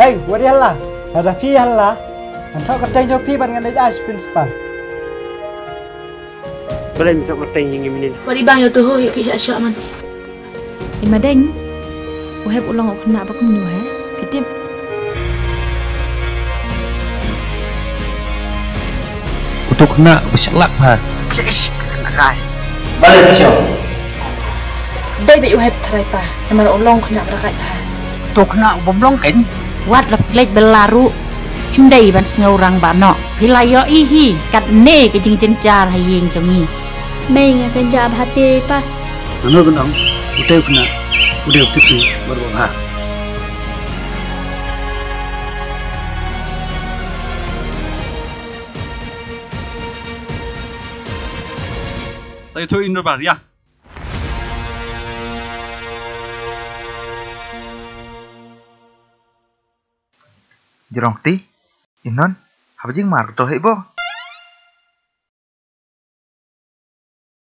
Hey, wadi halla. Ada pi halla. Antok kerteng jo pi ban ngan as principal. Boleh minta kerteng yang ini. Wadi bang yo tuh yo kisah syok man. Madeng. Wahab ulang aku kena apa kamu nuh Kitip. Kutu kena bersyalak ha. Kena kai. Balik syo. Dai be yo heb trai pa. Namar ulang kena berakai pa. Tu kena bomblong kan. Wat lep lek belaru hindai ban orang bano pilayo ihi kat ne ke jing cencar hayeng jongi Mei ngakan jab hati pa. Ano benang, udah kena, udah tipsi baru ha. Saya tu Indo bar ya. Jerong ti, inon, apa jing mar tu hebo?